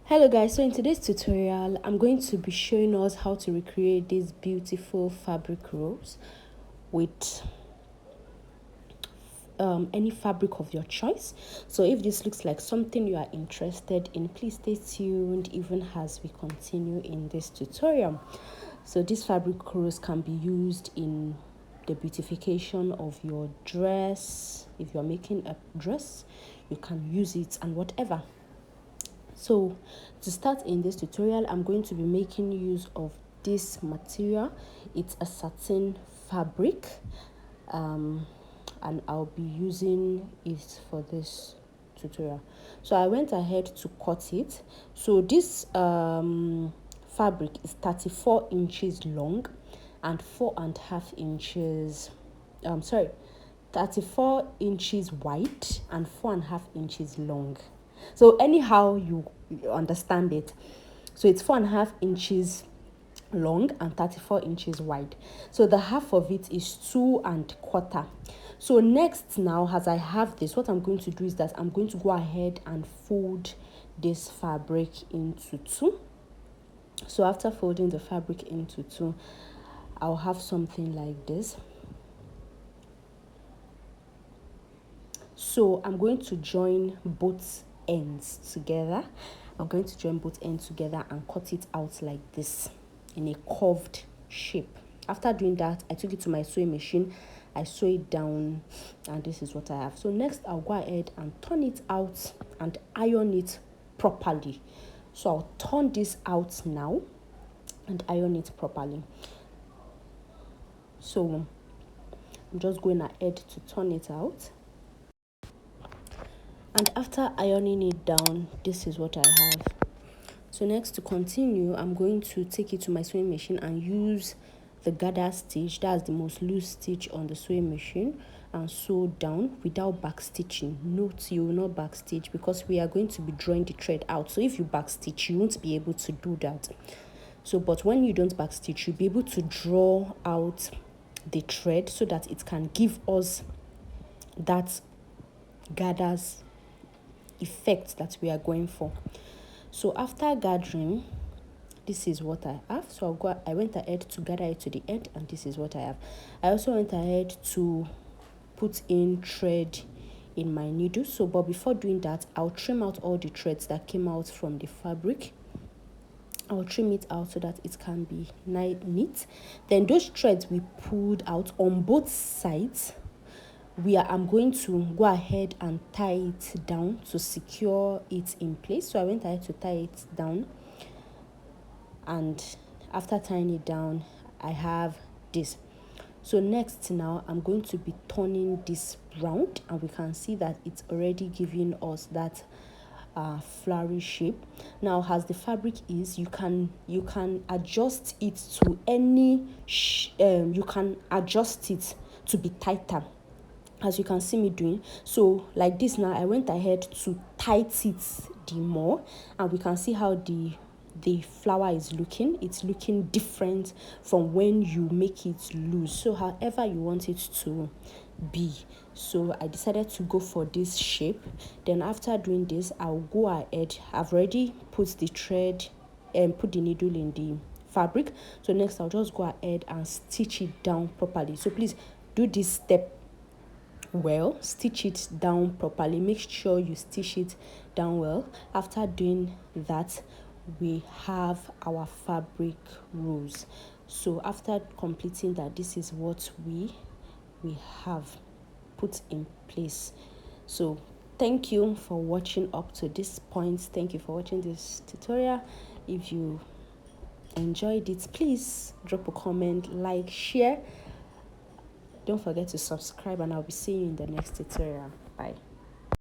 Hello guys, so in today's tutorial I'm going to be showing us how to recreate these beautiful fabric rolls with any fabric of your choice. So if this looks like something you are interested in, please stay tuned even as we continue in this tutorial. So these fabric rolls can be used in the beautification of your dress. If you're making a dress, you can use it and whatever. So to start in this tutorial, I'm going to be making use of this material. It's a satin fabric, and I'll be using it for this tutorial. So I went ahead to cut it. So this fabric is 34 inches long and 4.5 inches 34 inches wide and 4.5 inches long. So anyhow you understand it. So it's 4.5 inches long and 34 inches wide. So the half of it is 2.25. So next, now as I have this, what I'm going to do is that I'm going to go ahead and fold this fabric into two. So after folding the fabric into two, I'll have something like this. So I'm going to join both ends together. I'm going to join both ends together and cut it out like this in a curved shape. After doing that, I took it to my sewing machine. I sew it down and this is what I have. So next I'll go ahead and turn it out and iron it properly. So I'll turn this out now and iron it properly. So I'm just going ahead to turn it out. And after ironing it down, this is what I have. So next, to continue, I'm going to take it to my sewing machine and use the gather stitch. That's the most loose stitch on the sewing machine, and sew down without back stitching. Note, you will not back stitch because we are going to be drawing the thread out. So if you back stitch, you won't be able to do that. So but when you don't back stitch, you'll be able to draw out the thread so that it can give us that gathers effect that we are going for. So after gathering, this is what I have. So I went ahead to gather it to the end, and this is what I have. I also went ahead to put in thread in my needle. So but before doing that, I'll trim out all the threads that came out from the fabric. I'll trim it out so that it can be neat. Then those threads we pulled out on both sides, I'm going to go ahead and tie it down to secure it in place. So I went ahead to tie it down, and after tying it down, I have this. So next, now I'm going to be turning this round, and we can see that it's already giving us that flowery shape. Now as the fabric is, you can adjust it to any you can adjust it to be tighter, as you can see me doing. So like this, now I went ahead to tighten it the more, and we can see how the flower is looking. It's looking different from when you make it loose. So however you want it to be. So I decided to go for this shape. Then after doing this, I'll go ahead. I've already put the thread and put the needle in the fabric. So next I'll just go ahead and stitch it down properly. So please do this step well. Stitch it down properly. Make sure you stitch it down well. After doing that, we have our fabric rolls. So after completing that, this is what we have put in place. So thank you for watching up to this point. Thank you for watching this tutorial. If you enjoyed it, please drop a comment, like, share. Don't forget to subscribe, and I'll be seeing you in the next tutorial. Bye.